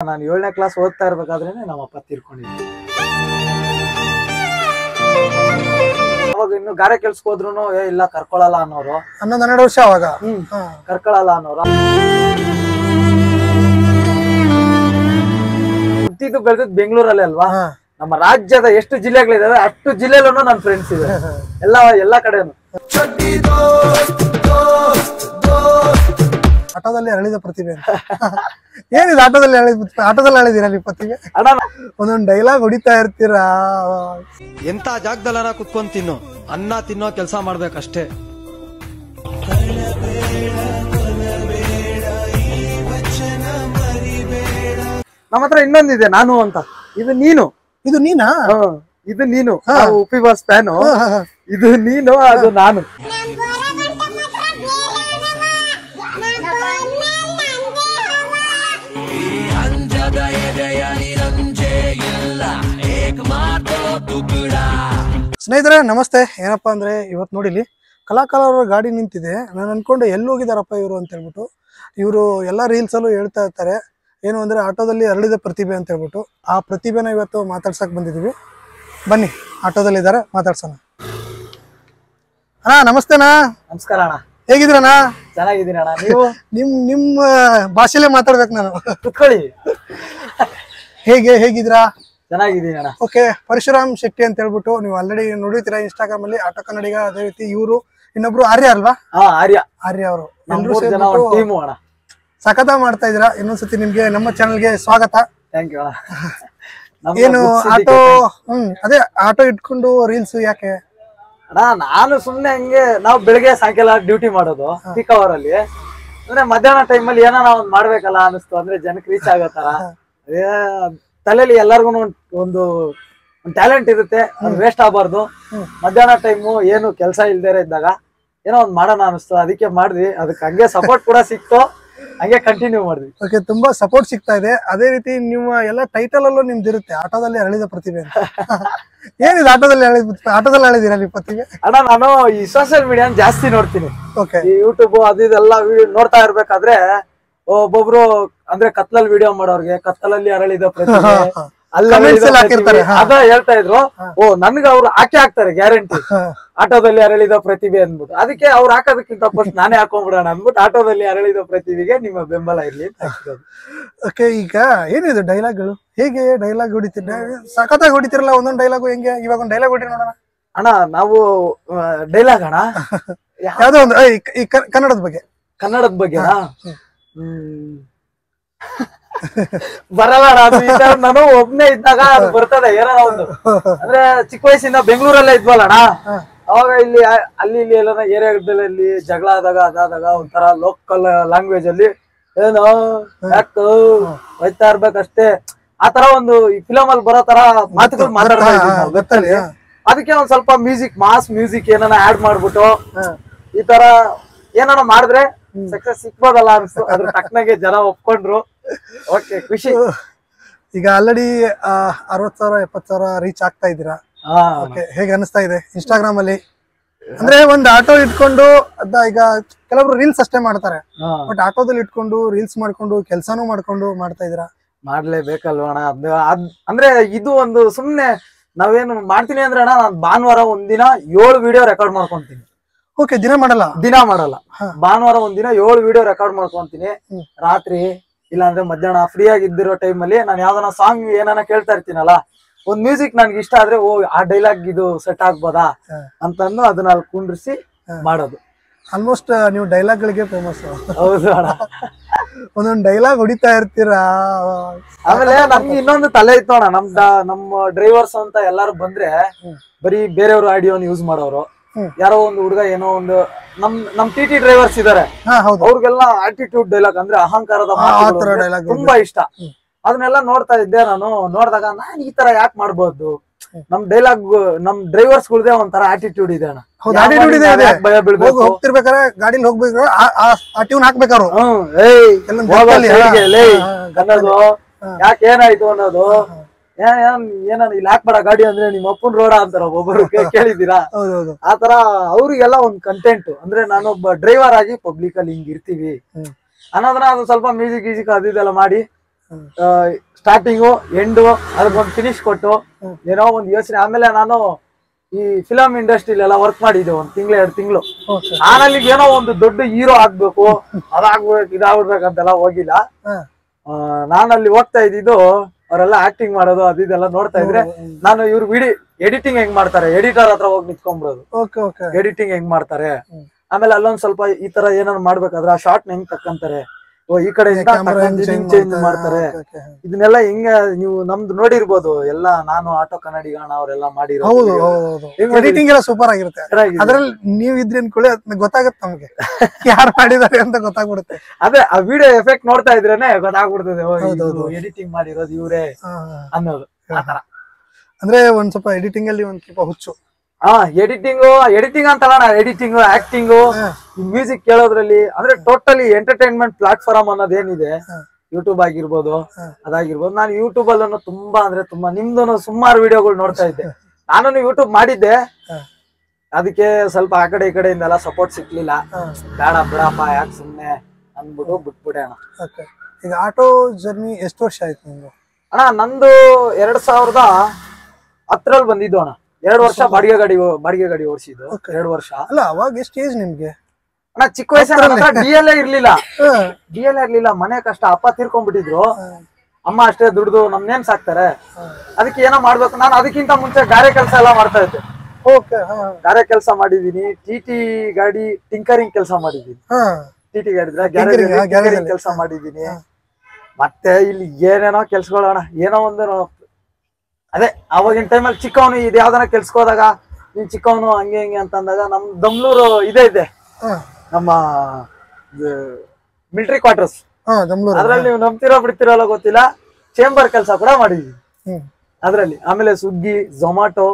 ನಾನು 7ನೇ ಕ್ಲಾಸ್ ಓದ್ತಾ ಇರ್ಬೇಕಾದ್ರೇನೆ ನಮ್ಮ ಅಪ್ಪ ತೀರ್ಕೊಂಡಿದ್ರು. ಅವಾಗ ಇನ್ನು ಗಾರೆ ಕೆಲ್ಸಕ್ಕೆ ಹೋದ್ರು ಇಲ್ಲ ಕರ್ಕೊಳಲ್ಲ ಅನ್ನೋರು. 11-12 ವರ್ಷ ಅವಾಗ ಕರ್ಕೊಳಲ್ಲ ಅನ್ನೋರು. ಹುಟ್ಟಿದ್ದು ಬೆಳೆದಿದ್ದು ಬೆಂಗಳೂರಲ್ಲಿ ಅಲ್ವಾ. ನಮ್ಮ ರಾಜ್ಯದ ಎಷ್ಟು ಜಿಲ್ಲೆಗಳಿದಾವೆ ಅಷ್ಟು ಜಿಲ್ಲೆಲೂ ನನ್ನ ಫ್ರೆಂಡ್ಸ್ ಇದೆ ಎಲ್ಲಾ ಕಡೆನು. ಆಟೋದಲ್ಲಿ ಅರಳಿದ ಪ್ರತಿಭೆ ಏನಿದೆ ಆಟೋದಲ್ಲಿ ಅಳಿದಿರ ನೀವು ಪ್ರತಿಭೆ? ಒಂದೊಂದು ಡೈಲಾಗ್ ಹೊಡಿತಾ ಇರ್ತೀರಾ. ಎಂತ ಜಾಗದಲ್ಲಾರ ಕುತ್ಕೊಂಡ್ ತಿನ್ನು, ಅನ್ನ ತಿನ್ನೋ ಕೆಲಸ ಮಾಡ್ಬೇಕಷ್ಟೇ. ನಮ್ಮ ಹತ್ರ ಇನ್ನೊಂದಿದೆ ನಾನು ಅಂತ. ಇದು ನೀನು, ಇದು ನೀನಾ? ಇದು ನೀನು ಉಪಿ ಬಾಸ್ ಫ್ಯಾನು. ಇದು ನೀನು, ಅದು ನಾನು. ಸ್ನೇಹಿತರೆ ನಮಸ್ತೆ. ಏನಪ್ಪಾ ಅಂದ್ರೆ ಇವತ್ತು ನೋಡಿಲಿ ಕಲಾಕಾರರ ಗಾಡಿ ನಿಂತಿದೆ. ನಾನು ಅನ್ಕೊಂಡೆ ಎಲ್ಲಿ ಹೋಗಿದಾರಪ್ಪ ಇವರು ಅಂತ ಹೇಳ್ಬಿಟ್ಟು. ಇವರು ಎಲ್ಲ ರೀಲ್ಸ್ ಅಲ್ಲೂ ಹೇಳ್ತಾ ಇರ್ತಾರೆ ಏನು ಅಂದ್ರೆ ಆಟೋದಲ್ಲಿ ಅರಳಿದ ಪ್ರತಿಭೆ ಅಂತ ಹೇಳ್ಬಿಟ್ಟು. ಆ ಪ್ರತಿಭೆನ ಇವತ್ತು ಮಾತಾಡ್ಸಕ್ ಬಂದಿದೀವಿ. ಬನ್ನಿ, ಆಟೋದಲ್ಲಿ ಇದಾರೆ, ಮಾತಾಡ್ಸೋಣ. ಅಣ್ಣ ನಮಸ್ತೆನಾ. ನಮಸ್ಕಾರ ಅಣ್ಣ, ಹೇಗಿದ್ರಣ್ಣ? ಚೆನ್ನಾಗಿದ್ದೀನಿ ಅಣ್ಣ. ನೀವು? ನಿಮ್ಮ ಭಾಷೆಲೇ ಮಾತಾಡ್ಬೇಕು ನಾನು. ಕುತ್ಕೊಳ್ಳಿ. ಹೇಗಿದ್ರಾ? ಚೆನ್ನಾಗಿದ್ದೀನಿ ಅಣ್ಣ. ಓಕೆ, ಪರಶುರಾಮ್ ಶೆಟ್ಟಿ ಅಂತ ಹೇಳ್ಬಿಟ್ಟು ನೀವು ಆಲ್ರೆಡಿ ನೋಡಿರ್ತೀರಾ ಇನ್ಸ್ಟಾಗ್ರಾಮ್ ಅಲ್ಲಿ. ಆಟೋ ಕನ್ನಡಿಗ, ಅದೇ ರೀತಿ ಇವರು ಇನ್ನೊಬ್ರು ಆರ್ಯ ಅಲ್ವಾ? ಆರ್ಯ ಅವರು ಸಖತ ಮಾಡ್ತಾ ಇದ್ದೀರಾ. ಇನ್ನೊಂದ್ಸತಿ ನಿಮ್ಗೆ ನಮ್ಮ ಚಾನಲ್ಗೆ ಸ್ವಾಗತ. ಥ್ಯಾಂಕ್ ಯು ಅಣ್ಣ. ಏನು ಆಟೋ ಅದೇ ಆಟೋ ಇಟ್ಕೊಂಡು ರೀಲ್ಸ್ ಯಾಕೆ ಅಣ್ಣ? ನಾನು ಸುಮ್ನೆ ಹಂಗೆ, ನಾವು ಬೆಳಿಗ್ಗೆ ಸಾಯಂಕಾಲ ಡ್ಯೂಟಿ ಮಾಡೋದು ಪೀಕ್ ಅವರ್ ಅಲ್ಲಿ. ಅಂದ್ರೆ ಮಧ್ಯಾಹ್ನ ಟೈಮ್ ಅಲ್ಲಿ ಏನೋ ಒಂದ್ ಮಾಡ್ಬೇಕಲ್ಲ ಅನಿಸ್ತು. ಅಂದ್ರೆ ಜನಕ್ಕೆ ರೀಚ್ ಆಗೋ ತರ ತಲೆಯಲ್ಲಿ ಎಲ್ಲರಿಗೂ ಒಂದು ಟ್ಯಾಲೆಂಟ್ ಇರುತ್ತೆ, ಅದು ವೇಸ್ಟ್ ಆಗಬಾರ್ದು. ಮಧ್ಯಾಹ್ನ ಟೈಮು ಏನು ಕೆಲಸ ಇಲ್ದೇ ಇದ್ದಾಗ ಏನೋ ಒಂದ್ ಮಾಡೋಣ ಅನಿಸ್ತು, ಅದಕ್ಕೆ ಮಾಡಿದ್ವಿ. ಅದಕ್ಕೆ ಹಂಗೆ ಸಪೋರ್ಟ್ ಕೂಡ ಸಿಕ್ತು, ಹಂಗೆ ಕಂಟಿನ್ಯೂ ಮಾಡಿದ್ವಿ. ಓಕೆ, ತುಂಬಾ ಸಪೋರ್ಟ್ ಸಿಗ್ತಾ ಇದೆ. ಅದೇ ರೀತಿ ನಿಮ್ಮ ಎಲ್ಲ ಟೈಟಲ್ ಅಲ್ಲೂ ನಿಮ್ದು ಇರುತ್ತೆ, ಆಟೋದಲ್ಲಿ ಅರಳಿದ ಪ್ರತಿಭೆ ಅಂತ. ಏನಿದೆ ಆಟೋದಲ್ಲಿ ಅಳಿದಿರ ನೀವು ಪ್ರತಿಭೆ? ಅಣ್ಣ ನಾನು ಈ ಸೋಷಿಯಲ್ ಮೀಡಿಯಾ ಜಾಸ್ತಿ ನೋಡ್ತೀನಿ. ಓಕೆ, ಈ ಯೂಟ್ಯೂಬ್ ಅದು ಇದೆಲ್ಲ ನೋಡ್ತಾ ಇರ್ಬೇಕಾದ್ರೆ ಒಬ್ಬೊಬ್ರು ಅಂದ್ರೆ ಕತ್ಲಲ್ಲಿ ವಿಡಿಯೋ ಮಾಡೋರ್ಗೆ ಕತ್ತಲಲ್ಲಿ ಅರಳಿದ ಪ್ರತಿಭೆ ಅದ ಹೇಳ್ತಾ ಇದ್ರು. ನನ್ಗ ಅವ್ರು ಹಾಕ್ತಾರೆ ಗ್ಯಾರಂಟಿ, ಆಟೋದಲ್ಲಿ ಅರಳಿದ ಪ್ರತಿಭೆ ಅಂದ್ಬಿಟ್ಟು. ಅದಕ್ಕೆ ಅವ್ರು ಹಾಕೋದಕ್ಕಿಂತ ಫಸ್ಟ್ ನಾನೇ ಹಾಕೊಂಡ್ಬಿಡೋಣ ಅಂದ್ಬಿಟ್ಟು ಆಟೋದಲ್ಲಿ ಅರಳಿದ ಪ್ರತಿಭೆಗೆ ನಿಮ್ಮ ಬೆಂಬಲ ಇರ್ಲಿ ಅಂತ ಹಾಕಿರೋದು. ಓಕೆ, ಈಗ ಏನಿದೆ ಡೈಲಾಗ್ಗಳು? ಹೇಗೆ ಡೈಲಾಗ್ ಹೊಡಿತೀರ? ಸಖತ್ತಾಗಿ ಹೊಡಿತಿರಲ್ಲ ಒಂದೊಂದು ಡೈಲಾಗು. ಹೆಂಗೆ ಇವಾಗ ಒಂದು ಡೈಲಾಗ್ ಹೊಡಿ ನೋಡೋಣ. ಅಣ್ಣ ನಾವು ಡೈಲಾಗ್ ಅಣ್ಣ ಯಾವ್ದೋ ಒಂದು ಈ ಕನ್ನಡದ ಬಗ್ಗೆ ಬರಲ್ಲ. ನಾನು ಒಬ್ನೇ ಇದ್ದಾಗ ಅದು ಬರ್ತದೆ ಏನೋ ಒಂದು. ಅಂದ್ರೆ ಚಿಕ್ಕ ವಯಸ್ಸಿಂದ ಬೆಂಗಳೂರಲ್ಲೇ ಇದ್ವಲ್ಲಣ್ಣ, ಅವಾಗ ಇಲ್ಲಿ ಅಲ್ಲಿ ಎಲ್ಲ ಏರಿಯಾದಲ್ಲಿ ಜಗಳ ಆದಾಗ ಅದಾದಾಗ ಒಂಥರ ಲೋಕಲ್ ಲ್ಯಾಂಗ್ವೇಜ್ ಅಲ್ಲಿ ಏನೋ ಯಾಕ ಹೋಯ್ತಾ ಇರ್ಬೇಕಷ್ಟೇ, ಆತರ ಒಂದು ಫಿಲಮ್ ಅಲ್ಲಿ ಬರೋ ತರ ಮಾತುಗಳು ಮಾತಾಡ್ತಾ ಇದ್ವಿ. ಅದಕ್ಕೆ ಒಂದ್ ಸ್ವಲ್ಪ ಮಾಸ್ ಮ್ಯೂಸಿಕ್ ಏನಾನ ಆಡ್ ಮಾಡ್ಬಿಟ್ಟು ಈ ತರ ಏನಾನ ಮಾಡಿದ್ರೆ ಸಕ್ಸಸ್ ಸಿಕ್ಬೋದಲ್ಲ ಅನ್ಸ್ತು. ಅದ್ರ ತಕ್ಕನಾಗೆ ಜನ ಒಪ್ಕೊಂಡ್ರು. ಓಕೆ, ಖುಷಿ. ಈಗ ಆಲ್ರೆಡಿ 60,000 70,000 ರೀಚ್ ಆಗ್ತಾ ಇದ್ದೀರಾ. ಓಕೆ, ಹೇಗೆ ಅನಿಸ್ತಾ ಇದೆ ಇನ್ಸ್ಟಾಗ್ರಾಮ್ ಅಲ್ಲಿ? ಅಂದ್ರೆ ಒಂದ್ ಆಟೋ ಇಟ್ಕೊಂಡು ಈಗ ಕೆಲವರು ರೀಲ್ಸ್ ಅಷ್ಟೇ ಮಾಡ್ತಾರೆ, ಬಟ್ ಆಟೋದಲ್ಲಿ ಇಟ್ಕೊಂಡು ರೀಲ್ಸ್ ಮಾಡ್ಕೊಂಡು ಕೆಲ್ಸಾನು ಮಾಡ್ತಾ ಇದೀರಾ. ಮಾಡ್ಲೇಬೇಕಲ್ವಣ? ಅಂದ್ರೆ ಇದು ಒಂದು ಸುಮ್ನೆ ನಾವೇನು ಮಾಡ್ತೀನಿ ಅಂದ್ರೆ ಅಣ್ಣ, ನಾನ್ ಭಾನುವಾರ ಒಂದಿನ 7 ವಿಡಿಯೋ ರೆಕಾರ್ಡ್ ಮಾಡ್ಕೊಂತೀನಿ. ಓಕೆ, ದಿನ ಮಾಡಲ್ಲ? ಭಾನುವಾರ ಒಂದಿನ 7 ವಿಡಿಯೋ ರೆಕಾರ್ಡ್ ಮಾಡ್ಕೊಂತೀನಿ. ರಾತ್ರಿ ಇಲ್ಲಾಂದ್ರೆ ಮಧ್ಯಾಹ್ನ ಫ್ರೀ ಆಗಿದ್ದಿರೋ ಟೈಮ್ ಅಲ್ಲಿ ನಾನು ಯಾವ್ದನ ಸಾಂಗ್ ಏನಾನ ಕೇಳ್ತಾ ಇರ್ತೀನಲ್ಲ, ಒಂದ್ ಮ್ಯೂಸಿಕ್ ನನ್ಗೆ ಇಷ್ಟ ಆದ್ರೆ ಆ ಡೈಲಾಗ್ ಇದು ಸೆಟ್ ಆಗ್ಬೋದಾ ಅಂತಂದು ಅದನ್ನ ಅಲ್ಲಿ ಕುಂಡ್ರಿಸಿ ಮಾಡೋದು. ಆಲ್ಮೋಸ್ಟ್ ನೀವು ಡೈಲಾಗ್ ಗಳಿಗೆ ಫೇಮಸ್. ಹೌದು ಅಣ್ಣ, ಒಂದೊಂದು ಡೈಲಾಗ್ ಹೊಡಿತಾ ಇರ್ತೀರಾ. ಆಮೇಲೆ ನಮ್ಗೆ ಇನ್ನೊಂದು ತಲೆ ಇತ್ತು ಅಣ್ಣ, ನಮ್ಮ ಡ್ರೈವರ್ಸ್ ಅಂತ ಎಲ್ಲಾರು ಬಂದ್ರೆ ಬರೀ ಬೇರೆಯವ್ರ ಆಡಿಯೋನ ಯೂಸ್ ಮಾಡೋರು. ಯಾರೋ ಒಂದು ಹುಡುಗ ಏನೋ ಒಂದು ನಮ್ ಟಿ ಡ್ರೈವರ್ಸ್ ಇದಾರೆ, ಅವ್ರಿಗೆಲ್ಲ ಆಟಿಟ್ಯೂಡ್ ಡೈಲಾಗ್ ಅಂದ್ರೆ ಅಹಂಕಾರದ ತುಂಬಾ ಇಷ್ಟ. ಅದನ್ನೆಲ್ಲ ನೋಡ್ತಾ ಇದ್ದೆ ನಾನು. ನೋಡಿದಾಗ ನಾನ್ ಈ ತರ ಯಾಕೆ ಮಾಡ್ಬೋದು, ನಮ್ ಡ್ರೈವರ್ಸ್ ಗಳದೇ ಒಂಥರ ಆಟಿಟ್ಯೂಡ್ ಇದೆ ಅಣ್ಣ. ಭಯ ಬೀಳ್ಬೇಕು, ಹೋಗ್ತಿರ್ಬೇಕಾದ್ರೆ ಗಾಡಿಲಿ ಹೋಗ್ಬೇಕು ಆ ಟ್ಯೂನ್ ಹಾಕ್ಬೇಕಾರು, ಯಾಕೆ ಏನಾಯ್ತು ಅನ್ನೋದು. ಏನ ಇಲ್ಲಿ ಹಾಕ್ಬೇಡ ಗಾಡಿ ಅಂದ್ರೆ ನಿಮ್ಮ ಅಪ್ಪನ್ ರೋಡ ಅಂತಾರ ಒಬ್ಬೊಬ್ರು, ಕೇಳಿದ್ದೀರಾ? ಆತರ ಅವ್ರಿಗೆಲ್ಲ ಒಂದ್ ಕಂಟೆಂಟ್ ಅಂದ್ರೆ ನಾನೊಬ್ಬ ಡ್ರೈವರ್ ಆಗಿ ಪಬ್ಲಿಕ್ ಅಲ್ಲಿ ಹಿಂಗ್ ಇರ್ತೀವಿ ಅನ್ನೋದನ್ನ ಅದು ಸ್ವಲ್ಪ ಮ್ಯೂಸಿಕ್ ಗೀಸಿಕ್ ಅದೆಲ್ಲ ಮಾಡಿ ಸ್ಟಾರ್ಟಿಂಗು ಎಂಡು ಅದಕ್ಕೊಂದು ಫಿನಿಶ್ ಕೊಟ್ಟು ಏನೋ ಒಂದು ಯೋಚನೆ. ಆಮೇಲೆ ನಾನು ಈ ಫಿಲಂ ಇಂಡಸ್ಟ್ರಿಲೆಲ್ಲ ವರ್ಕ್ ಮಾಡಿದ್ದೆ 1 ತಿಂಗಳು 2 ತಿಂಗಳು. ನಾನು ಅಲ್ಲಿಗೆ ಏನೋ ಒಂದು ದೊಡ್ಡ ಹೀರೋ ಆಗ್ಬೇಕು, ಅದಾಗ್ಬೇಕು ಇದಾಗ್ಬಿಡ್ಬೇಕಂತೆಲ್ಲ ಹೋಗಿಲ್ಲ. ನಾನು ಅಲ್ಲಿ ಹೋಗ್ತಾ ಇದ್ದಿದ್ದು ಅವರೆಲ್ಲ ಆಕ್ಟಿಂಗ್ ಮಾಡೋದು ಅದು ಇದೆಲ್ಲ ನೋಡ್ತಾ ಇದ್ರೆ ನಾನು ಇವ್ರು ವಿಡಿಯೋ ಎಡಿಟಿಂಗ್ ಹೆಂಗ್ ಮಾಡ್ತಾರೆ, ಎಡಿಟರ್ ಹತ್ರ ಹೋಗಿ ನಿಂತ್ಕೊಂಡ್ಬಿಡೋದು, ಎಡಿಟಿಂಗ್ ಹೆಂಗ್ ಮಾಡ್ತಾರೆ. ಆಮೇಲೆ ಅಲ್ಲೊಂದ್ ಸ್ವಲ್ಪ ಈ ತರ ಏನಾದ್ರು ಮಾಡ್ಬೇಕಾದ್ರೆ ಆ ಶಾರ್ಟ್ ಹೆಂಗ್ ತಕ್ಕಂತಾರೆ, ಈ ಕಡೆ ಚೇಂಜ್ ಮಾಡ್ತಾರೆ, ಇದನ್ನೆಲ್ಲ ಹಿಂಗ ನೀವು ನಮ್ದು ನೋಡಿರ್ಬೋದು ಎಲ್ಲ. ನಾನು ಆಟೋ ಕನ್ನಡಿಗಣ ಅವರೆಲ್ಲ ಮಾಡಿರೋದು ಎಡಿಟಿಂಗ್ ಎಲ್ಲ ಸೂಪರ್ ಆಗಿರುತ್ತೆ. ಅದ್ರಲ್ಲಿ ನೀವ್ ಇದ್ರಿ ಅನ್ಕೊಳ್ಳಿ ಗೊತ್ತಾಗುತ್ತೆ ನಮ್ಗೆ ಯಾರು ಮಾಡಿದಾರೆ ಅಂತ ಗೊತ್ತಾಗ್ಬಿಡುತ್ತೆ. ಅದೇ ಆ ವಿಡಿಯೋ ಎಫೆಕ್ಟ್ ನೋಡ್ತಾ ಇದ್ರೇನೆ ಗೊತ್ತಾಗ್ಬಿಡ್ತದೆ ಎಡಿಟಿಂಗ್ ಮಾಡಿರೋದು ಇವ್ರೆ ಅನ್ನೋದು. ಆತರ ಅಂದ್ರೆ ಒಂದ್ ಸ್ವಲ್ಪ ಎಡಿಟಿಂಗ್ ಅಲ್ಲಿ ಒಂದ್ ಸ್ವಲ್ಪ ಹುಚ್ಚು. ಎಡಿಟಿಂಗ್ ಅಂತಲ್ಲ, ಎಡಿಟಿಂಗ್, ಆಕ್ಟಿಂಗ್, ಮ್ಯೂಸಿಕ್ ಕೇಳೋದ್ರಲ್ಲಿ ಅಂದ್ರೆ ಟೋಟಲಿ ಎಂಟರ್ಟೈನ್ಮೆಂಟ್ ಪ್ಲಾಟ್ಫಾರ್ಮ್ ಅನ್ನೋದೇನಿದೆ, ಯೂಟ್ಯೂಬ್ ಆಗಿರ್ಬೋದು ಅದಾಗಿರ್ಬೋದು. ನಾನು ಯೂಟ್ಯೂಬ್ ಅಲ್ಲೂ ತುಂಬಾ ಅಂದ್ರೆ ತುಂಬಾ ನಿಮ್ದು ಸುಮಾರು ವಿಡಿಯೋಗಳು ನೋಡ್ತಾ ಇದ್ದೆ. ನಾನು ಯೂಟ್ಯೂಬ್ ಮಾಡಿದ್ದೆ, ಅದಕ್ಕೆ ಸ್ವಲ್ಪ ಆ ಕಡೆ ಈ ಕಡೆಯಿಂದೆಲ್ಲ ಸಪೋರ್ಟ್ ಸಿಕ್ಲಿಲ್ಲ. ಬೇಡ ಬಿಡಪ್ಪ ಯಾಕೆ ಸುಮ್ನೆ ಅಂದ್ಬಿಟ್ಟು ಬಿಟ್ಬಿಟ್ಟೆ ಅಣ್ಣ. ಈಗ ಆಟೋ ಜರ್ನಿ ಎಷ್ಟು ವರ್ಷ ಆಯ್ತು ನಿಮ್ದು? ಅಣ್ಣ ನಂದು 2010 ಬಂದಿದ್ದು ಅಣ್ಣ. 2 ವರ್ಷ ಬಾಡಿಗೆ ಗಾಡಿ ಓಡಿಸಿದ್ದು. 2 ವರ್ಷ ಅಲ್ಲ, ಅವಾಗ ಎಷ್ಟು ಏಜ್ ನಿಮ್ಗೆ? ಅಣ್ಣ ಚಿಕ್ಕ ವಯಸ್ಸಿನ ಡಿ.ಎಲ್.ಎ ಇರ್ಲಿಲ್ಲ. ಮನೆ ಕಷ್ಟ, ಅಪ್ಪ ತೀರ್ಕೊಂಡ್ಬಿಟ್ಟಿದ್ರು, ಅಮ್ಮ ಅಷ್ಟೇ ದುಡ್ದು ನಮ್ನೇನ್ ಸಾಕ್ತಾರೆ, ಅದಕ್ಕೆ ಏನೋ ಮಾಡ್ಬೇಕು. ನಾನು ಅದಕ್ಕಿಂತ ಮುಂಚೆ ಗಾರೆ ಕೆಲಸ ಎಲ್ಲ ಮಾಡ್ತಾ ಇದ್ದೆ. ಗಾರೆ ಕೆಲಸ ಮಾಡಿದೀನಿ, ಟಿ ಗಾಡಿ ಟಿಂಕರಿಂಗ್ ಕೆಲಸ ಮಾಡಿದೀನಿ. ಟಿ ಗಾಡಿ ಕೆಲಸ ಮಾಡಿದೀನಿ. ಮತ್ತೆ ಇಲ್ಲಿ ಏನೇನೋ ಕೆಲ್ಸಗಳಣ್ಣ, ಏನೋ ಒಂದು ಅದೇ ಅವಾಗಿನ ಟೈಮಲ್ಲಿ ಚಿಕ್ಕವನು ಇದು ಯಾವ್ದಾನ ಕೆಲ್ಸಕ್ಕೆ ಹೋದಾಗ ನೀನ್ ಚಿಕ್ಕವನು ಹಂಗೆ ಹಿಂಗೆ ಅಂತ ಅಂದಾಗ ನಮ್ ದಮ್ಲೂರು ಇದೆ ನಮ್ಮ ಮಿಲಿಟರಿ ಕ್ವಾರ್ಟರ್ಸ್, ಅದ್ರಲ್ಲಿ ನೀವು ನಂಬ್ತಿರೋ ಬಿಡ್ತಿರೋಲ್ಲ ಗೊತ್ತಿಲ್ಲ, ಚೇಂಬರ್ ಕೆಲಸ ಕೂಡ ಮಾಡಿದೀವಿ ಅದ್ರಲ್ಲಿ. ಆಮೇಲೆ ಸ್ವಿಗ್ಗಿ, ಝೊಮ್ಯಾಟೊ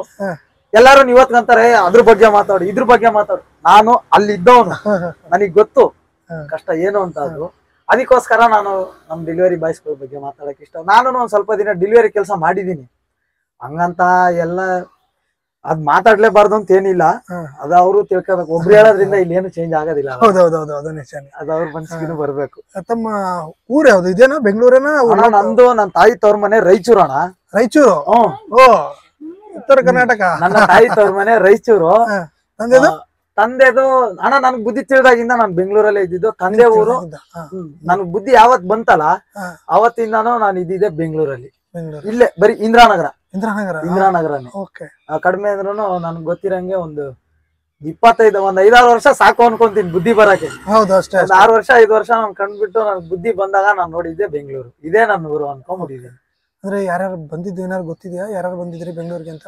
ಎಲ್ಲಾರು ಇವತ್ಕಂತಾರೆ ಅದ್ರ ಬಗ್ಗೆ ಮಾತಾಡು, ಇದ್ರ ಬಗ್ಗೆ ಮಾತಾಡು. ನಾನು ಅಲ್ಲಿ ಇದ್ದವನು, ನನಗ್ ಗೊತ್ತು ಕಷ್ಟ ಏನು ಅಂತ. ಅದು ಅದಕ್ಕೋಸ್ಕರ ನಾನು ನಮ್ ಡೆಲಿವರಿ ಬಾಯ್ಸ್ಗಳ ಬಗ್ಗೆ ಮಾತಾಡಕ್ ಇಷ್ಟ. ನಾನು ಒಂದ್ ಸ್ವಲ್ಪ ದಿನ ಡೆಲಿವರಿ ಕೆಲಸ ಮಾಡಿದೀನಿ. ಹಂಗಂತ ಎಲ್ಲ ಅದ್ ಮಾತಾಡ್ಲೇಬಾರ್ದು ಅಂತ ಏನಿಲ್ಲ, ಅದ ಅವರು ತಿಳ್ಕೊಬೇಕು. ಒಬ್ರು ಹೇಳೋದ್ರಿಂದ ಇಲ್ಲಿ ಏನು ಚೇಂಜ್ ಆಗೋದಿಲ್ಲ. ಅದ ಅವ್ರ ಮನ್ಸಿಗೂ ಬರ್ಬೇಕು. ತಮ್ಮ ಊರ್ ಯಾವ್ದು? ಇದೇನಾ ಬೆಂಗಳೂರೇನಾ? ನಂದು ನನ್ನ ತಾಯಿ ತವ್ರ ಮನೆ ರಾಯಚೂರು ಅಣ್ಣ. ರಾಯಚೂರು? ಓ, ಉತ್ತರ ಕರ್ನಾಟಕ. ನನ್ನ ತಾಯಿ ತವ್ರ ಮನೆ ರಾಯಚೂರು. ತಂದೆದು ಅಣ್ಣ ನನ್ಗ್ ಬುದ್ಧಿ ತಿಳಿದಾಗಿಂದ ನಾನು ಬೆಂಗಳೂರಲ್ಲೇ ಇದ್ದಿದ್ದು. ತಂದೆ ಊರು ನನ್ಗ್ ಬುದ್ಧಿ ಯಾವತ್ ಬಂತಲ್ಲ ಅವತ್ತಿಂದಾನು ನಾನು ಇದ್ದಿದ್ದೆ ಬೆಂಗಳೂರಲ್ಲಿ. ಇಲ್ಲೇ ಬರೀ ಇಂದಿರಾನಗರನೇ. ಕಡಿಮೆ ಅಂದ್ರೂ ನನ್ಗೆ ಗೊತ್ತಿರಂಗೆ ಒಂದು 5-6 ವರ್ಷ ಸಾಕು ಅನ್ಕೊಂತೀನಿ ಬುದ್ಧಿ ಬರಕ್ಕೆ. 6 ವರ್ಷ 5 ವರ್ಷ ನಾನು ಕಂಡ್ಬಿಟ್ಟು ನನ್ಗೆ ಬುದ್ಧಿ ಬಂದಾಗ ನಾನು ನೋಡಿದ್ದೆ ಬೆಂಗಳೂರು. ಇದೇ ನನ್ನ ಊರು ಅನ್ಕೊಂಡ್ಬಿಟ್ಟಿದ್ದೀನಿ. ಅಂದ್ರೆ ಯಾರ್ಯಾರು ಬಂದಿದ್ದು ಏನಾರು ಗೊತ್ತಿದ್ಯಾ? ಯಾರು ಬಂದಿದ್ರಿ ಬೆಂಗಳೂರಿಗೆ ಅಂತ?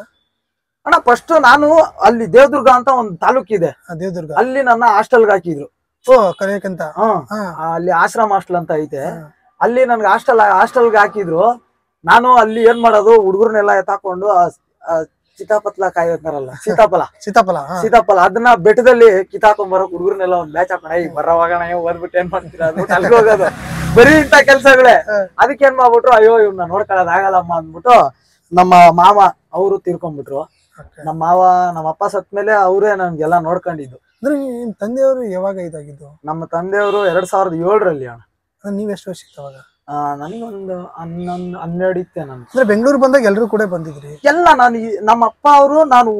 ಅಣ್ಣ ಫಸ್ಟ್ ನಾನು ಅಲ್ಲಿ ದೇವದುರ್ಗ ಅಂತ ಒಂದು ತಾಲೂಕಿದೆ, ದೇವದುರ್ಗ, ಅಲ್ಲಿ ನನ್ನ ಹಾಸ್ಟೆಲ್ಗೆ ಹಾಕಿದ್ರು. ಕಲಿಯಕಂತ ಅಲ್ಲಿ ಆಶ್ರಮ ಹಾಸ್ಟೆಲ್ ಅಂತ ಐತೆ, ಅಲ್ಲಿ ನನ್ಗೆ ಹಾಸ್ಟೆಲ್ಗೆ ಹಾಕಿದ್ರು. ನಾನು ಅಲ್ಲಿ ಏನ್ ಮಾಡೋದು, ಹುಡುಗರ್ನೆಲ್ಲ ಎತ್ತಾಕೊಂಡು ಸೀತಾಪತ್ಲ ಕಾಯಿ ಅಂತಾರಲ್ಲ, ಸೀತಾಫಲ ಅದನ್ನ ಬೆಟ್ಟದಲ್ಲಿ ಕಿತ್ತಾಕೊಂಡ್ ಬರೋ ಹುಡುಗರ್ನೆಲ್ಲ ಒಂದ್ ಬ್ಯಾಚ್ ಹಾಕೊಂಡ ಬರೋವಾಗ ಓದ್ಬಿಟ್ಟು ಏನ್ ಮಾಡ್ತೀರಾ ಅಲ್ಲಿ ಹೋಗೋದು, ಬರೀ ಇಂತ ಕೆಲ್ಸಗಳೇ. ಅದಕ್ಕೆ ಏನ್ ಮಾಡ್ಬಿಟ್ರು, ಅಯ್ಯೋ ಇವ್ನ ನೋಡ್ಕೊಳ್ಳೋದ್ ಆಗಲ್ಲಮ್ಮ ಅಂದ್ಬಿಟ್ಟು ನಮ್ಮ ಮಾವ ಅವರು ತೀರ್ಕೊಂಡ್ಬಿಟ್ರು. ನಮ್ಮ ಮಾವ ನಮ್ಮ ಅಪ್ಪ ಸತ್ಮೇಲೆ ಅವರೇ ನನ್ಗೆಲ್ಲಾ ನೋಡ್ಕೊಂಡಿದ್ದು. ಅಂದ್ರೆ ನಿಮ್ ತಂದೆಯವರು ಯಾವಾಗ ಇದಾಗಿದ್ದು? ನಮ್ಮ ತಂದೆಯವರು 2007ರಲ್ಲಿ ಅಣ್ಣ. ನೀವ್ ಎಷ್ಟು ವರ್ಷ ಇತ್ತು ಅವಾಗ? ನನಗೊಂದು 12 ಇತ್ತೆ. ನಾನು ಅಂದ್ರೆ ಬೆಂಗಳೂರು ಬಂದಾಗ ಎಲ್ರು ಕೂಡ ಬಂದಿದ್ರಿ? ಎಲ್ಲ ನಮ್ಮ ಅಪ್ಪ ಅವರು ನಾನು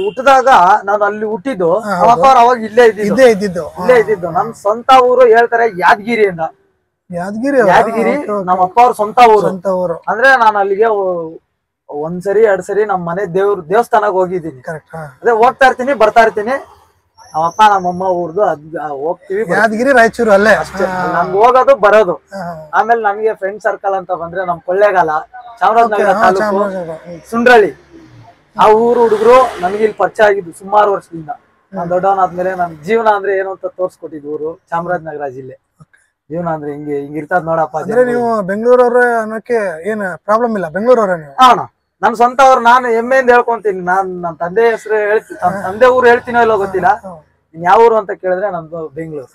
ಹುಟ್ಟಿದಾಗ ನಾನು ಅಲ್ಲಿ ಹುಟ್ಟಿದ್ದು, ನಮ್ಮ ಅಪ್ಪ ಅವ್ರು ಅವಾಗ ಇಲ್ಲೇ ಇದ್ದಿದ್ದು. ನಮ್ ಸ್ವಂತ ಊರು ಹೇಳ್ತಾರೆ ಯಾದಗಿರಿ ಅಂತ. ಯಾದಗಿರಿ ನಮ್ಮ ಅಪ್ಪ ಅವ್ರ ಸ್ವಂತ ಊರು. ಅಂದ್ರೆ ನಾನು ಅಲ್ಲಿಗೆ 1 ಸರಿ 2 ಸರಿ ನಮ್ಮ ಮನೆ ದೇವಸ್ಥಾನಕ್ಕೆ ಹೋಗಿದ್ದೀನಿ. ಅದೇ ಹೋಗ್ತಾ ಇರ್ತೀನಿ ಬರ್ತಾ ಇರ್ತೀನಿ. ನಮ್ಮಪ್ಪ ನಮ್ಮಮ್ಮ ಊರ್ದು ಹೋಗ್ತೀವಿ. ಯಾದಗಿರಿ ರಾಯಚೂರು ಅಲ್ಲೇ ಅಷ್ಟೇ ನಮ್ಗೆ ಹೋಗೋದು ಬರೋದು. ಆಮೇಲೆ ನಮ್ಗೆ ಫ್ರೆಂಡ್ ಸರ್ಕಲ್ ಅಂತ ಬಂದ್ರೆ ನಮ್ ಕೊಳ್ಳೇಗಾಲ, ಚಾಮರಾಜನಗರ ತಾಲೂಕು ಸುಂಡ್ರಳ್ಳಿ, ಆ ಊರು ಹುಡುಗರು ನನಗೆ ಇಲ್ಲಿ ಪರಿಚಯ ಆಗಿದ್ದು ಸುಮಾರು ವರ್ಷದಿಂದ. ನಾನ್ ದೊಡ್ಡವನಾದ್ಮೇಲೆ ನನ್ ಜೀವನ ಅಂದ್ರೆ ಏನು ಅಂತ ತೋರ್ಸ್ಕೊಟ್ಟಿದ್ ಊರು ಚಾಮರಾಜನಗರ ಜಿಲ್ಲೆ. ಜೀವನ ಅಂದ್ರೆ ಹಿಂಗಿರ್ತದ್ ನೋಡಪ್ಪ. ಅಂದ್ರೆ ನೀವು ಬೆಂಗಳೂರವ್ರ ಅನ್ನೋಕೆ ಏನ್ ಪ್ರಾಬ್ಲಮ್ ಇಲ್ಲ, ಬೆಂಗಳೂರವ್ರ ನೀವು? ನನ್ ಸ್ವಂತ ಅವ್ರು, ನಾನು ಹೆಮ್ಮೆಯಿಂದ ಹೇಳ್ಕೊಂತೀನಿ. ನನ್ನ ತಂದೆ ಹೆಸರು ಹೇಳ್ತೀನಿ, ತಂದೆ ಊರು ಹೇಳ್ತೀನೋ ಇಲ್ಲೋ ಗೊತ್ತಿಲ್ಲ. ಯಾವ ಊರು ಅಂತ ಕೇಳಿದ್ರೆ ನಮ್ದು ಬೆಂಗಳೂರು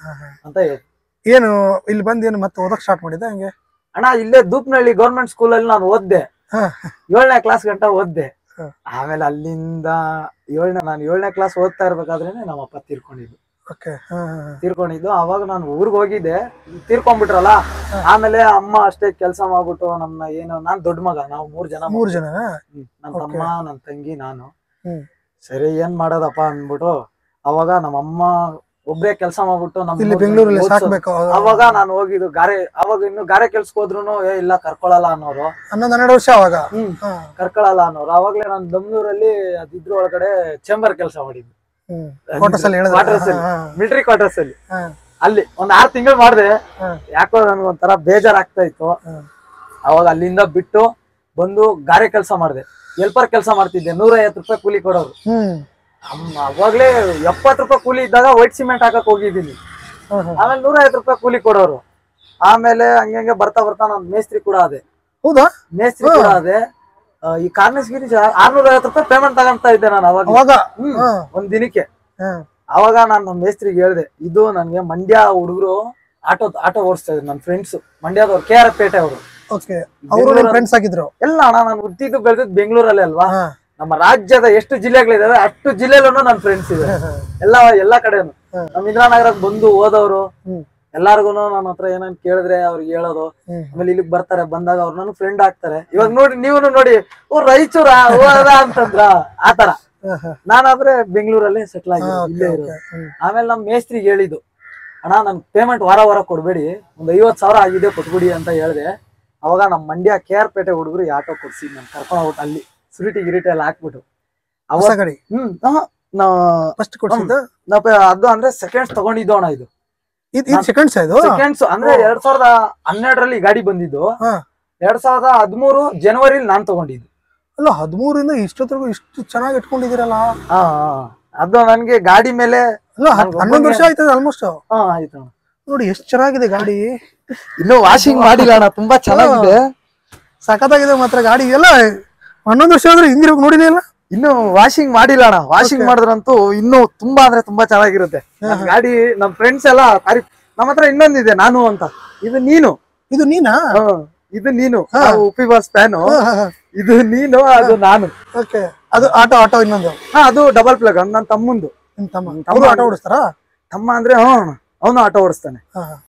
ಅಂತ ಹೇಳಿ. ಏನು ಇಲ್ಲಿ ಬಂದ್ ಏನು ಮತ್ತೆ ಓದಕ್ ಸ್ಟಾರ್ಟ್ ಮಾಡಿದ ಹಂಗೆ? ಅಣ್ಣ ಇಲ್ಲೇ ದೂಪ್ನಹಳ್ಳಿ ಗೌರ್ಮೆಂಟ್ ಸ್ಕೂಲಲ್ಲಿ ನಾನು ಓದ್ದೆ. 7ನೇ ಕ್ಲಾಸ್ ಗಂಟ ಓದ್ದೆ. ಆಮೇಲೆ ಅಲ್ಲಿಂದ ನಾನು 7ನೇ ಕ್ಲಾಸ್ ಓದ್ತಾ ಇರ್ಬೇಕಾದ್ರೇನೆ ನಮ್ಮ ಅಪ್ಪ ತೀರ್ಕೊಂಡಿದ್ದು. ಓಕೆ. ತೀರ್ಕೊಂಡಿದ್ದು. ಅವಾಗ ನಾನು ಊರಿಗೆ ಹೋಗಿದ್ದೆ, ತೀರ್ಕೊಂಡ್ಬಿಟ್ರಲ್ಲ. ಆಮೇಲೆ ಅಮ್ಮ ಅಷ್ಟೇ ಕೆಲಸ ಮಾಡ್ಬಿಟ್ಟು ನಮ್ನ ಏನು, ನಾನ್ ದೊಡ್ಡ ಮಗ, ನಾವು 3 ಜನ. 3 ಜನ. ನನ್ ತಮ್ಮ, ನನ್ ತಂಗಿ, ನಾನು. ಹ್ಮ್. ಸರಿ ಏನ್ ಮಾಡೋದಪ್ಪ ಅಂದ್ಬಿಟ್ಟು ಅವಾಗ ನಮ್ಮಮ್ಮ ಒಬ್ರೇ ಕೆಲಸ ಮಾಡ್ಬಿಟ್ಟು ಇಲ್ಲಿ ಬೆಂಗಳೂರಲ್ಲಿ ಸಾಕ್ಬೇಕು. ಅವಾಗ ನಾನು ಹೋಗಿದ್ದು ಗಾರೆ, ಅವಾಗ ಇನ್ನು ಗಾರೆ ಕೆಲ್ಸಕ್ಕೆ ಹೋದ್ರು ಇಲ್ಲ ಕರ್ಕೊಳಲ್ಲ ಅನ್ನೋರು. 11-12 ವರ್ಷ ಅವಾಗ. ಕರ್ಕೊಳಲ್ಲ ಅನ್ನೋರು. ಅವಾಗ್ಲೇ ನಾನು ಬೆಂಗಳೂರಲ್ಲಿ ಅದಿದ್ರ ಒಳಗಡೆ ಚೇಂಬರ್ ಕೆಲಸ ಮಾಡಿದ್ದು, ಮಿಲಿಟರಿ ಕ್ವಾರ್ಟರ್ಸ್ ಅಲ್ಲಿ. ಅಲ್ಲಿ ಒಂದ್ 6 ತಿಂಗಳು ಮಾಡಿದೆ. ಯಾಕೋ ನನ್ಗೆ ಒಂಥರ ಬೇಜಾರಾಗ್ತಾ ಇತ್ತು. ಅವಾಗ ಅಲ್ಲಿಂದ ಬಿಟ್ಟು ಬಂದು ಗಾರೆ ಕೆಲಸ ಮಾಡಿದೆ, ಹೆಲ್ಪರ್ ಕೆಲಸ ಮಾಡ್ತಿದ್ದೆ. 150 ರೂಪಾಯಿ ಕೂಲಿ ಕೊಡೋರು. ಅವಾಗ್ಲೇ 70 ರೂಪಾಯಿ ಕೂಲಿ ಇದ್ದಾಗ ವೈಟ್ ಸಿಮೆಂಟ್ ಹಾಕಕ್ ಹೋಗಿದ್ದೀನಿ. ಆಮೇಲೆ 150 ರೂಪಾಯಿ ಕೂಲಿ ಕೊಡೋರು. ಆಮೇಲೆ ಹಂಗೆ ಬರ್ತಾ ಬರ್ತಾ ನಾನು ಮೇಸ್ತ್ರಿ ಕೂಡ ಅದೇ. ಹೌದಾ? ಮೇಸ್ತ್ರಿ ಕೂಡ ಅದೇ. ಈ ಕಾರ್ನೇಸ್ಗಿರಿ 650 ರೂಪಾಯಿ ಪೇಮೆಂಟ್ ತಗೊಂತಾ ಇದ್ದೆ ನಾನು ಅವಾಗ. ಒಂದ್ ದಿನಕ್ಕೆ. ಅವಾಗ ನಾನು ಮೇಸ್ತ್ರಿಗೆ ಹೇಳ್ದೆ, ಇದು ನನ್ಗೆ ಮಂಡ್ಯ ಹುಡುಗರು ಆಟೋ ಓಡಿಸ್ತಾ ಇದ್ರು, ನನ್ನ ಫ್ರೆಂಡ್ಸ್ ಮಂಡ್ಯದವ್ರು, KR ಪೇಟೆ ಅವರು. ಫ್ರೆಂಡ್ಸ್ ಆಗಿದ್ರು ಎಲ್ಲ. ನಾನು ಹುಟ್ಟಿದ್ದು ಬೆಳೆದಿದ್ದು ಬೆಂಗಳೂರಲ್ಲೇ ಅಲ್ವಾ. ನಮ್ಮ ರಾಜ್ಯದ ಎಷ್ಟು ಜಿಲ್ಲೆಗಳಿದಾವೆ ಅಷ್ಟು ಜಿಲ್ಲೆಲೂ ನನ್ನ ಫ್ರೆಂಡ್ಸ್ ಇದೆ, ಎಲ್ಲಾ ಕಡೆನು. ನಮ್ ಇಂದ್ರಾನಗರಕ್ಕೆ ಬಂದು ಹೋದವ್ರು ಎಲ್ಲಾರ್ಗು ನನ್ನ ಹತ್ರ ಏನಂತ ಕೇಳಿದ್ರೆ ಅವ್ರಿಗೆ ಹೇಳೋದು. ಆಮೇಲೆ ಇಲ್ಲಿಗೆ ಬರ್ತಾರೆ, ಬಂದಾಗ ಅವ್ರು ನನ್ನ ಫ್ರೆಂಡ್ ಆಗ್ತಾರೆ. ಇವಾಗ ನೋಡಿ, ನೀವು ನೋಡಿ, ಓ ರಾಯಚೂರ ಅಂತಂದ್ರ ಆತರ. ನಾನಾದ್ರೆ ಬೆಂಗಳೂರಲ್ಲೇ ಸೆಟ್ಲ್ ಆಗಿದ್ದೆ, ಇಲ್ಲೇ ಇರೋದು. ಆಮೇಲೆ ನಮ್ ಮೇಸ್ತ್ರಿಗೆ ಹೇಳಿದ್ದು, ಅಣ್ಣ ನನ್ ಪೇಮೆಂಟ್ ವಾರ ಕೊಡ್ಬೇಡಿ, ಒಂದ್ 50,000 ಆಗಿದೆ ಕೊಟ್ಬಿಡಿ ಅಂತ ಹೇಳ್ದೆ. ಅವಾಗ ನಮ್ ಮಂಡ್ಯ KR ಪೇಟೆ ಹುಡುಗರು ಆಟೋ ಕೊಡ್ಸಿ ನಾನು ಕರ್ಕೊಂಡು ಹೋಗ್ಬಿಟ್ಟು ಅಲ್ಲಿ ಸುರಿಟಿ ಗಿರಿಟಿ ಎಲ್ಲ ಹಾಕ್ಬಿಟ್ಟು ಅದು ಅಂದ್ರೆ ಸೆಕೆಂಡ್ಸ್ ತಗೊಂಡಿದ್ದು ಅಣ್ಣ. ಇದು ಸೆಕೆಂಡ್ಸ್ ಅಂದ್ರೆ 2012ರಲ್ಲಿ ಗಾಡಿ ಬಂದಿದ್ದು. 2013 ಜನವರಿಲಿ ನಾನ್ ತಗೊಂಡಿದ್ದು. ಅಲ್ಲ 13ರಿಂದ ಇಷ್ಟೊತ್ತರೆಗೂ ಇಷ್ಟು ಚೆನ್ನಾಗಿ ಇಟ್ಕೊಂಡಿದ್ದೀರಲ್ಲ. ಅದು ನನ್ಗೆ ಗಾಡಿ ಮೇಲೆ 11 ವರ್ಷ ಆಯ್ತದೆ ಆಲ್ಮೋಸ್ಟ್. ಆಯ್ತು ನೋಡಿ ಎಷ್ಟು ಚೆನ್ನಾಗಿದೆ ಗಾಡಿ. ಇನ್ನು ವಾಷಿಂಗ್ ಮಾಡಿಲ್ಲ ಅಣ್ಣ, ತುಂಬಾ ಚೆನ್ನಾಗಿದೆ, ಸಖತ್ತಾಗಿದೆ ಮಾತ್ರ ಗಾಡಿ. ಎಲ್ಲ 11 ವರ್ಷ ಆದ್ರೆ ಹಿಂದಿರೋಗಿ ನೋಡಿಲ್ಲ. ಇನ್ನು ವಾಷಿಂಗ್ ಮಾಡಿಲ್ಲ ಅಣ್ಣ, ವಾಷಿಂಗ್ ಮಾಡಿದ್ರಂತೂ ಇನ್ನು ತುಂಬಾ ಅಂದ್ರೆ ತುಂಬಾ ಚೆನ್ನಾಗಿರುತ್ತೆ ಗಾಡಿ. ನಮ್ ಫ್ರೆಂಡ್ಸ್ ಎಲ್ಲ ನಮ್ಮ ಹತ್ರ ಇನ್ನೊಂದಿದೆ ನಾನು ಅಂತ. ಇದು ನೀನು, ಇದು ನೀನಾ? ಇದು ನೀನು, ಉಪಿ ಬಾಸ್ ಫ್ಯಾನು. ಇದು ನೀನು, ಅದು ನಾನು. ಅದು ಆಟೋ ಇನ್ನೊಂದು. ಅದು ಡಬಲ್ ಪ್ಲಗ್, ನನ್ನ ತಮ್ಮಂದು. ತಮ್ಮ ಆಟೋ ಓಡಿಸ್ತಾರ? ತಮ್ಮ ಅಂದ್ರೆ ಅವನು ಆಟೋ ಓಡಿಸ್ತಾನೆ.